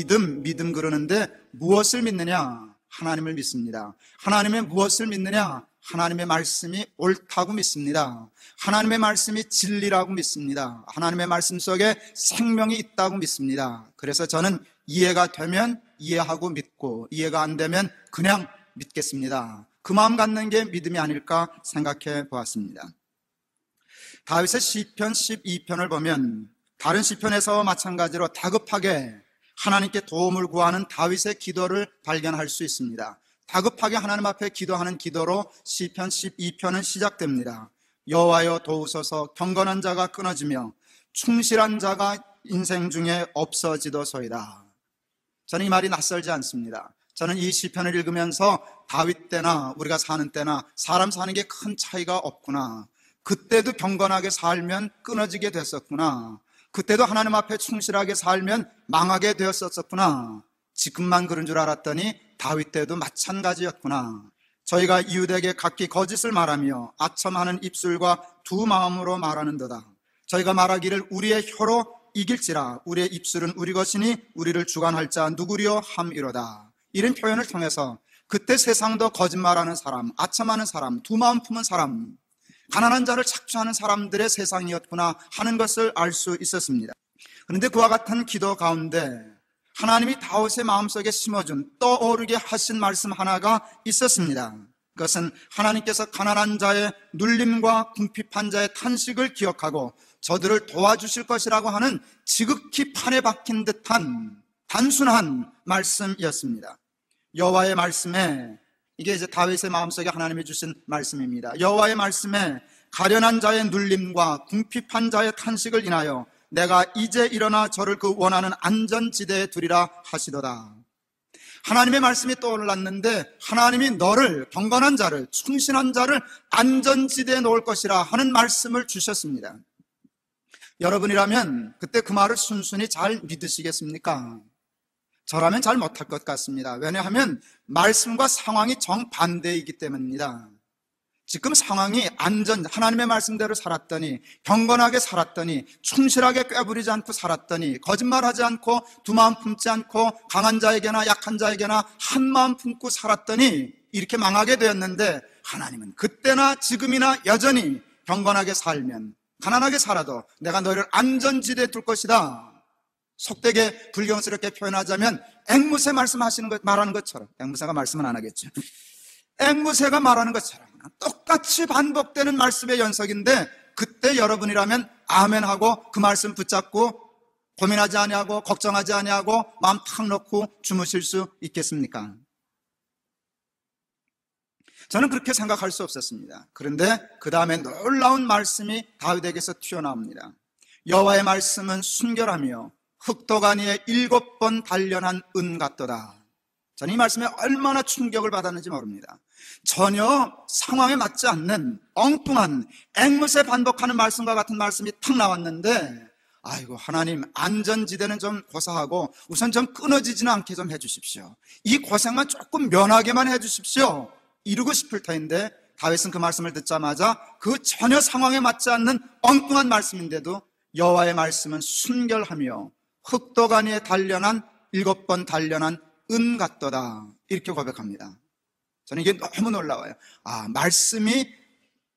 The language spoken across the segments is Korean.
믿음 그러는데 무엇을 믿느냐? 하나님을 믿습니다. 하나님의 무엇을 믿느냐? 하나님의 말씀이 옳다고 믿습니다. 하나님의 말씀이 진리라고 믿습니다. 하나님의 말씀 속에 생명이 있다고 믿습니다. 그래서 저는 이해가 되면 이해하고 믿고, 이해가 안 되면 그냥 믿겠습니다. 그 마음 갖는 게 믿음이 아닐까 생각해 보았습니다. 다윗의 시편 12편을 보면 다른 시편에서와 마찬가지로 다급하게 하나님께 도움을 구하는 다윗의 기도를 발견할 수 있습니다. 다급하게 하나님 앞에 기도하는 기도로 시편 12편은 시작됩니다. 여호와여 도우소서, 경건한 자가 끊어지며 충실한 자가 인생 중에 없어지도소이다. 저는 이 말이 낯설지 않습니다. 저는 이 시편을 읽으면서 다윗 때나 우리가 사는 때나 사람 사는 게 큰 차이가 없구나, 그때도 경건하게 살면 끊어지게 됐었구나, 그때도 하나님 앞에 충실하게 살면 망하게 되었었구나, 지금만 그런 줄 알았더니 다윗 때도 마찬가지였구나. 저희가 이웃에게 각기 거짓을 말하며 아첨하는 입술과 두 마음으로 말하는도다. 저희가 말하기를 우리의 혀로 이길지라 우리의 입술은 우리 것이니 우리를 주관할 자 누구리요 함이로다. 이런 표현을 통해서 그때 세상도 거짓말하는 사람, 아첨하는 사람, 두 마음 품은 사람, 가난한 자를 착취하는 사람들의 세상이었구나 하는 것을 알 수 있었습니다. 그런데 그와 같은 기도 가운데 하나님이 다윗의 마음속에 심어준 떠오르게 하신 말씀 하나가 있었습니다. 그것은 하나님께서 가난한 자의 눌림과 궁핍한 자의 탄식을 기억하고 저들을 도와주실 것이라고 하는 지극히 판에 박힌 듯한 단순한 말씀이었습니다. 여호와의 말씀에, 이게 이제 다윗의 마음속에 하나님이 주신 말씀입니다. 여호와의 말씀에 가련한 자의 눌림과 궁핍한 자의 탄식을 인하여 내가 이제 일어나 저를 그 원하는 안전지대에 두리라 하시도다. 하나님의 말씀이 떠올랐는데 하나님이 너를, 경건한 자를, 충실한 자를 안전지대에 놓을 것이라 하는 말씀을 주셨습니다. 여러분이라면 그때 그 말을 순순히 잘 믿으시겠습니까? 저라면 잘 못할 것 같습니다. 왜냐하면 말씀과 상황이 정반대이기 때문입니다. 지금 상황이 하나님의 말씀대로 살았더니, 경건하게 살았더니, 충실하게 꾀부리지 않고 살았더니, 거짓말하지 않고 두 마음 품지 않고 강한 자에게나 약한 자에게나 한 마음 품고 살았더니 이렇게 망하게 되었는데, 하나님은 그때나 지금이나 여전히 경건하게 살면, 가난하게 살아도 내가 너희를 안전지대에 둘 것이다. 속되게 불경스럽게 표현하자면 앵무새 말하는 것처럼, 앵무새가 말씀은 안 하겠죠. 앵무새가 말하는 것처럼 똑같이 반복되는 말씀의 연속인데, 그때 여러분이라면 아멘하고 그 말씀 붙잡고 고민하지 아니하고 걱정하지 아니하고 마음 탁 놓고 주무실 수 있겠습니까? 저는 그렇게 생각할 수 없었습니다. 그런데 그 다음에 놀라운 말씀이 다윗에게서 튀어나옵니다. 여호와의 말씀은 순결하며 흑도가니에 7번 단련한 은 같도다. 저는 이 말씀에 얼마나 충격을 받았는지 모릅니다. 전혀 상황에 맞지 않는 엉뚱한 앵무새 반복하는 말씀과 같은 말씀이 탁 나왔는데, 아이고 하나님, 안전지대는 좀 고사하고 우선 좀 끊어지지는 않게 좀 해주십시오. 이 고생만 조금 면하게만 해주십시오. 이루고 싶을 터인데, 다윗은 그 말씀을 듣자마자 그 전혀 상황에 맞지 않는 엉뚱한 말씀인데도 여호와의 말씀은 순결하며 흑도가니에 단련한 7번 단련한 은 같도다, 이렇게 고백합니다. 저는 이게 너무 놀라워요. 말씀이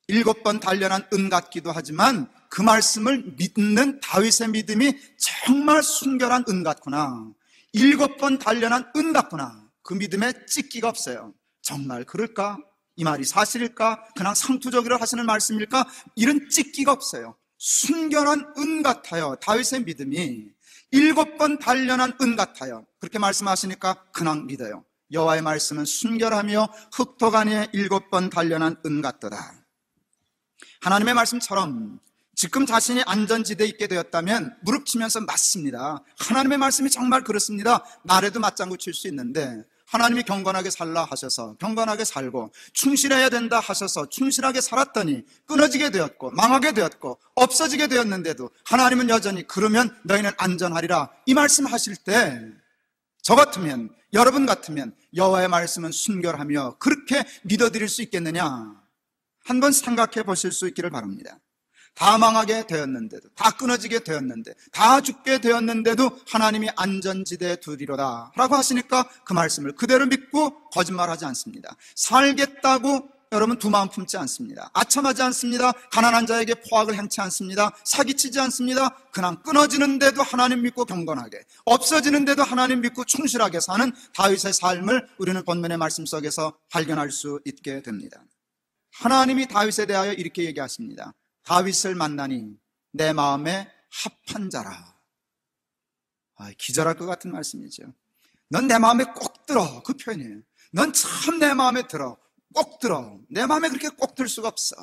7번 단련한 은 같기도 하지만 그 말씀을 믿는 다윗의 믿음이 정말 순결한 은 같구나, 7번 단련한 은 같구나, 그 믿음에 찢기가 없어요. 정말 그럴까? 이 말이 사실일까? 그냥 상투적으로 하시는 말씀일까? 이런 찢기가 없어요. 순결한 은 같아요. 다윗의 믿음이 7번 단련한 은 같아요. 그렇게 말씀하시니까 그냥 믿어요. 여호와의 말씀은 순결하며 흑도가니에 7번 단련한 은 같도다. 하나님의 말씀처럼 지금 자신이 안전지대에 있게 되었다면 무릎치면서 맞습니다. 하나님의 말씀이 정말 그렇습니다. 말에도 맞장구 칠 수 있는데, 하나님이 경건하게 살라 하셔서 경건하게 살고 충실해야 된다 하셔서 충실하게 살았더니 끊어지게 되었고 망하게 되었고 없어지게 되었는데도 하나님은 여전히 그러면 너희는 안전하리라, 이 말씀 하실 때 저 같으면, 여러분 같으면 여호와의 말씀은 순결하며 그렇게 믿어드릴 수 있겠느냐? 한번 생각해 보실 수 있기를 바랍니다. 다 망하게 되었는데도, 다 끊어지게 되었는데, 다 죽게 되었는데도 하나님이 안전지대에 두리로다 라고 하시니까 그 말씀을 그대로 믿고 거짓말하지 않습니다. 살겠다고 여러분 두 마음 품지 않습니다. 아첨하지 않습니다. 가난한 자에게 포악을 행치 않습니다. 사기치지 않습니다. 그냥 끊어지는데도 하나님 믿고 경건하게, 없어지는데도 하나님 믿고 충실하게 사는 다윗의 삶을 우리는 본문의 말씀 속에서 발견할 수 있게 됩니다. 하나님이 다윗에 대하여 이렇게 얘기하십니다. 다윗을 만나니 내 마음에 합한 자라. 기절할 것 같은 말씀이죠. 넌 내 마음에 꼭 들어. 그 표현이에요. 넌 참 내 마음에 들어. 꼭 들어. 내 마음에 그렇게 꼭 들 수가 없어.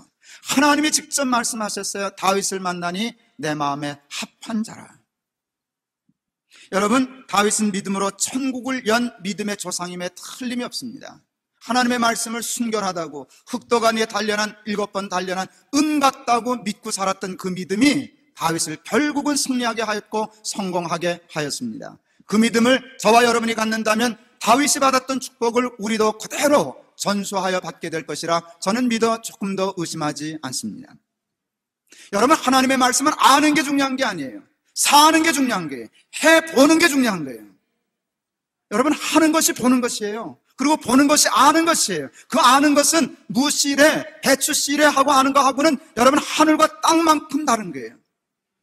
하나님이 직접 말씀하셨어요. 다윗을 만나니 내 마음에 합한 자라. 여러분, 다윗은 믿음으로 천국을 연 믿음의 조상임에 틀림이 없습니다. 하나님의 말씀을 순결하다고, 흑도가 위에 단련한 7번 단련한 은 같다고 믿고 살았던 그 믿음이 다윗을 결국은 승리하게 하였고 성공하게 하였습니다. 그 믿음을 저와 여러분이 갖는다면 다윗이 받았던 축복을 우리도 그대로 전수하여 받게 될 것이라 저는 믿어 조금도 의심하지 않습니다. 여러분, 하나님의 말씀은 아는 게 중요한 게 아니에요. 사는 게 중요한 거예요. 해보는 게 중요한 거예요. 여러분, 하는 것이 보는 것이에요. 그리고 보는 것이 아는 것이에요. 그 아는 것은 무시래, 배추시래 하고 아는 거하고는 여러분 하늘과 땅만큼 다른 거예요.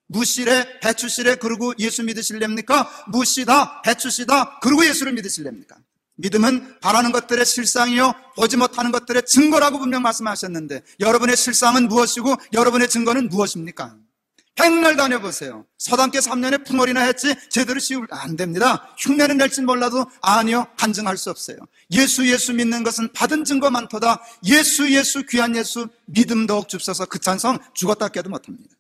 무시래, 배추시래 그리고 예수 믿으실랍니까? 무시다, 배추시다 그리고 예수를 믿으실랍니까? 믿음은 바라는 것들의 실상이요 보지 못하는 것들의 증거라고 분명 말씀하셨는데, 여러분의 실상은 무엇이고 여러분의 증거는 무엇입니까? 백날 다녀보세요. 서당계 3년에 풍월이나 했지 제대로 안 됩니다. 흉내는 낼진 몰라도 아니요, 간증할 수 없어요. 예수 믿는 것은 받은 증거 많도다. 예수 귀한 예수 믿음 더욱 줍소서. 그 찬성 죽었다 깨도 못합니다.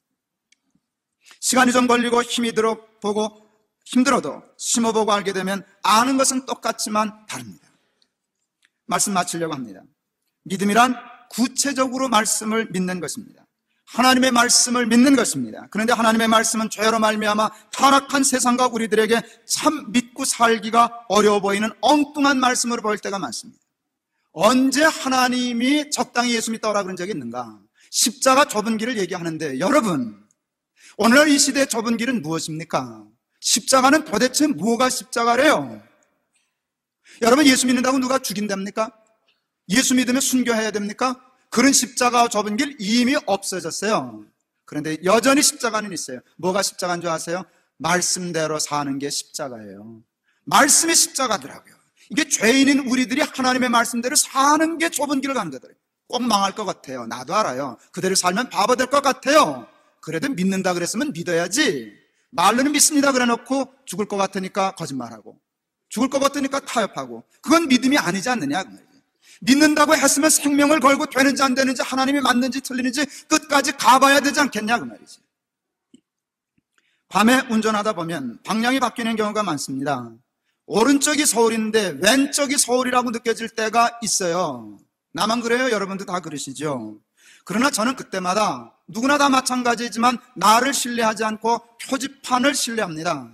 시간이 좀 걸리고 힘이 들어보고 힘들어도 심어보고 알게 되면 아는 것은 똑같지만 다릅니다. 말씀 마치려고 합니다. 믿음이란 구체적으로 말씀을 믿는 것입니다. 하나님의 말씀을 믿는 것입니다. 그런데 하나님의 말씀은 죄로 말미암아 타락한 세상과 우리들에게 참 믿고 살기가 어려워 보이는 엉뚱한 말씀으로 보일 때가 많습니다. 언제 하나님이 적당히 예수 믿다고 그런 적이 있는가? 십자가 좁은 길을 얘기하는데, 여러분, 오늘날 이 시대의 좁은 길은 무엇입니까? 십자가는 도대체 뭐가 십자가래요? 여러분, 예수 믿는다고 누가 죽인답니까? 예수 믿으면 순교해야 됩니까? 그런 십자가와 좁은 길 이미 없어졌어요. 그런데 여전히 십자가는 있어요. 뭐가 십자가인 줄 아세요? 말씀대로 사는 게 십자가예요. 말씀이 십자가더라고요. 이게 죄인인 우리들이 하나님의 말씀대로 사는 게 좁은 길을 가는 거더라고요. 꼭 망할 것 같아요. 나도 알아요. 그대로 살면 바보 될 것 같아요. 그래도 믿는다 그랬으면 믿어야지. 말로는 믿습니다 그래 놓고 죽을 것 같으니까 거짓말하고, 죽을 것 같으니까 타협하고, 그건 믿음이 아니지 않느냐 그 말이에요. 믿는다고 했으면 생명을 걸고 되는지 안 되는지, 하나님이 맞는지 틀리는지 끝까지 가봐야 되지 않겠냐 그 말이지. 밤에 운전하다 보면 방향이 바뀌는 경우가 많습니다. 오른쪽이 서울인데 왼쪽이 서울이라고 느껴질 때가 있어요. 나만 그래요? 여러분도 다 그러시죠? 그러나 저는 그때마다 누구나 다 마찬가지지만 나를 신뢰하지 않고 표지판을 신뢰합니다.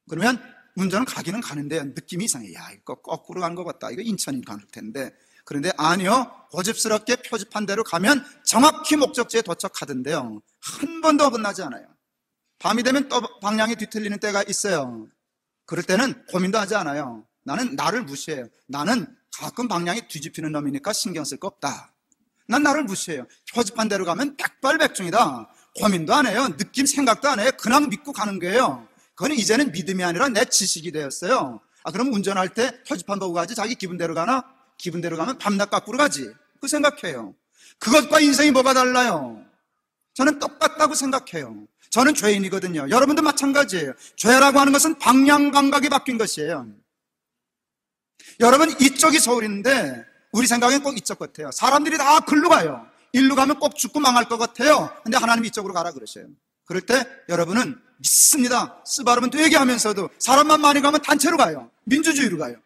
그러면 운전은 가기는 가는데 느낌이 이상해. 야, 이거 거꾸로 가는 것 같다. 이거 인천이 가는 텐데. 그런데 아니요, 고집스럽게 표지판대로 가면 정확히 목적지에 도착하던데요, 한 번도 어긋나지 않아요. 밤이 되면 또 방향이 뒤틀리는 때가 있어요. 그럴 때는 고민도 하지 않아요. 나는 나를 무시해요. 나는 가끔 방향이 뒤집히는 놈이니까 신경 쓸 거 없다. 난 나를 무시해요. 표지판대로 가면 백발백중이다. 고민도 안 해요. 느낌 생각도 안 해요. 그냥 믿고 가는 거예요. 그건 이제는 믿음이 아니라 내 지식이 되었어요. 그럼 운전할 때 표지판 보고 가지 자기 기분대로 가나? 기분대로 가면 밤낮 거꾸로 가지. 그 생각해요. 그것과 인생이 뭐가 달라요? 저는 똑같다고 생각해요. 저는 죄인이거든요. 여러분도 마찬가지예요. 죄라고 하는 것은 방향 감각이 바뀐 것이에요. 여러분, 이쪽이 서울인데 우리 생각엔 꼭 이쪽 같아요. 사람들이 다 글로 가요. 일로 가면 꼭 죽고 망할 것 같아요. 근데 하나님 이쪽으로 가라 그러셔요. 그럴 때 여러분은 믿습니다. 스바르면 얘기하면서도 사람만 많이 가면 단체로 가요. 민주주의로 가요.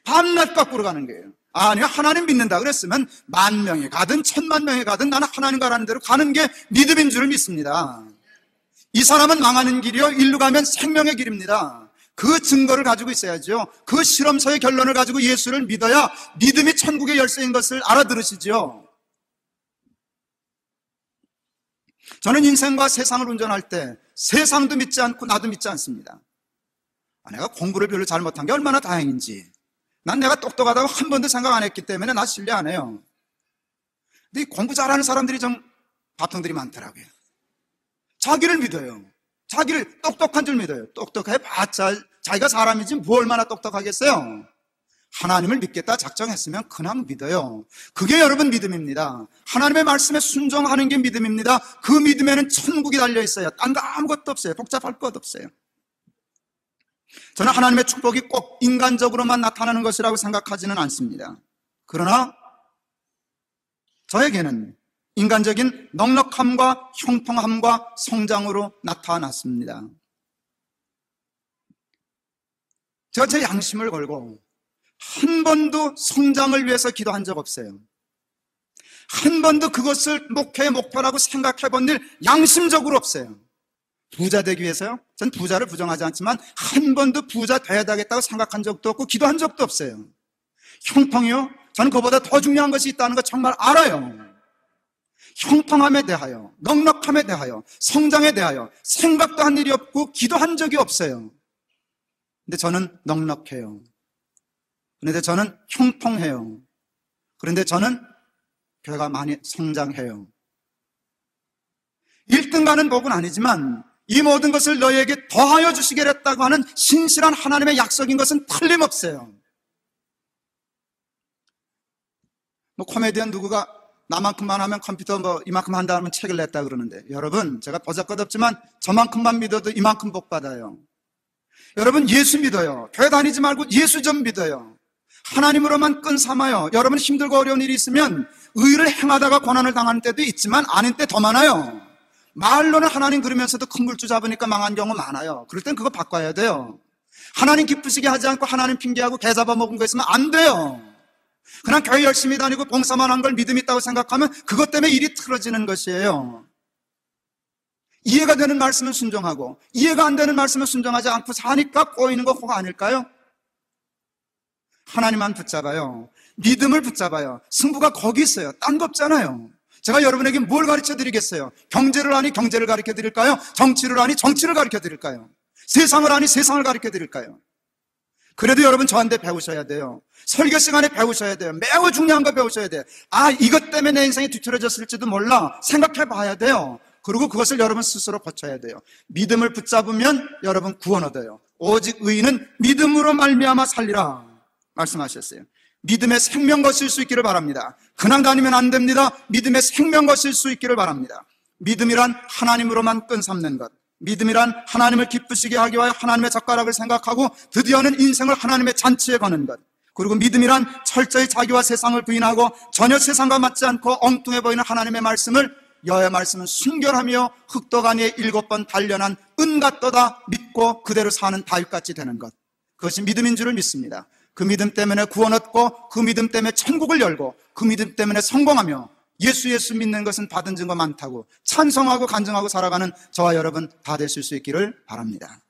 밤낮 거꾸로 가는 거예요. 아니요, 하나님 믿는다 그랬으면 10,000명이 가든 10,000,000명이 가든 나는 하나님 가라는 대로 가는 게 믿음인 줄 믿습니다. 이 사람은 망하는 길이요, 일로 가면 생명의 길입니다. 그 증거를 가지고 있어야죠. 그 실험서의 결론을 가지고 예수를 믿어야 믿음이 천국의 열쇠인 것을 알아들으시죠. 저는 인생과 세상을 운전할 때 세상도 믿지 않고 나도 믿지 않습니다. 내가 공부를 별로 잘못한 게 얼마나 다행인지, 난 내가 똑똑하다고 한 번도 생각 안 했기 때문에 나 신뢰 안 해요. 근데 이 공부 잘하는 사람들이 좀 바통들이 많더라고요. 자기를 믿어요. 자기를 똑똑한 줄 믿어요. 똑똑해봤자 자기가 사람이지 뭐 얼마나 똑똑하겠어요. 하나님을 믿겠다 작정했으면 그냥 믿어요. 그게 여러분 믿음입니다. 하나님의 말씀에 순종하는 게 믿음입니다. 그 믿음에는 천국이 달려있어요. 딴 거 아무것도 없어요. 복잡할 것 없어요. 저는 하나님의 축복이 꼭 인간적으로만 나타나는 것이라고 생각하지는 않습니다. 그러나 저에게는 인간적인 넉넉함과 형통함과 성장으로 나타났습니다. 제가 제 양심을 걸고 한 번도 성장을 위해서 기도한 적 없어요. 한 번도 그것을 목회의 목표라고 생각해 본 일 양심적으로 없어요. 부자 되기 위해서요? 전 부자를 부정하지 않지만 한 번도 부자 돼야 되겠다고 생각한 적도 없고 기도한 적도 없어요. 형통이요? 저는 그보다 더 중요한 것이 있다는 거 정말 알아요. 형통함에 대하여, 넉넉함에 대하여, 성장에 대하여 생각도 한 일이 없고 기도한 적이 없어요. 근데 저는 넉넉해요. 그런데 저는 형통해요. 그런데 저는 교회가 많이 성장해요. 1등 가는 복은 아니지만 이 모든 것을 너희에게 더하여 주시겠다고 하는 신실한 하나님의 약속인 것은 틀림없어요. 코미디언 누구가 나만큼만 하면 컴퓨터 이만큼 한다 하면 책을 냈다 그러는데, 여러분 제가 보잘것없지만 저만큼만 믿어도 이만큼 복 받아요. 여러분 예수 믿어요. 교회 다니지 말고 예수 좀 믿어요. 하나님으로만 끈 삼아요. 여러분 힘들고 어려운 일이 있으면 의를 행하다가 고난을 당하는 때도 있지만 아닌 때 더 많아요. 말로는 하나님 그러면서도 큰 굴주 잡으니까 망한 경우 많아요. 그럴 땐 그거 바꿔야 돼요. 하나님 기쁘시게 하지 않고 하나님 핑계하고 개 잡아먹은 거 있으면 안 돼요. 그냥 교회 열심히 다니고 봉사만 한 걸 믿음 있다고 생각하면 그것 때문에 일이 틀어지는 것이에요. 이해가 되는 말씀은 순종하고 이해가 안 되는 말씀은 순종하지 않고 사니까 꼬이는 거 그거 아닐까요? 하나님만 붙잡아요. 믿음을 붙잡아요. 승부가 거기 있어요. 딴 거 없잖아요. 제가 여러분에게 뭘 가르쳐 드리겠어요? 경제를 아니 경제를 가르쳐 드릴까요? 정치를 아니 정치를 가르쳐 드릴까요? 세상을 아니 세상을 가르쳐 드릴까요? 그래도 여러분 저한테 배우셔야 돼요. 설교 시간에 배우셔야 돼요. 매우 중요한 거 배우셔야 돼요. 이것 때문에 내 인생이 뒤틀어졌을지도 몰라. 생각해 봐야 돼요. 그리고 그것을 여러분 스스로 고쳐야 돼요. 믿음을 붙잡으면 여러분 구원 얻어요. 오직 의인은 믿음으로 말미암아 살리라 말씀하셨어요. 믿음의 생명 거실 수 있기를 바랍니다. 그냥 다니면 안 됩니다. 믿음의 생명 거실 수 있기를 바랍니다. 믿음이란 하나님으로만 끈 삼는 것, 믿음이란 하나님을 기쁘시게 하기 위하여 하나님의 젓가락을 생각하고 드디어는 인생을 하나님의 잔치에 거는 것, 그리고 믿음이란 철저히 자기와 세상을 부인하고 전혀 세상과 맞지 않고 엉뚱해 보이는 하나님의 말씀을, 여호와의 말씀은 순결하며 흙도가니에 7번 단련한 은 같도다 믿고 그대로 사는 다윗같이 되는 것, 그것이 믿음인 줄을 믿습니다. 그 믿음 때문에 구원 얻고 그 믿음 때문에 천국을 열고 그 믿음 때문에 성공하며 예수 믿는 것은 받은 증거 많다고 찬송하고 간증하고 살아가는 저와 여러분 다 되실 수 있기를 바랍니다.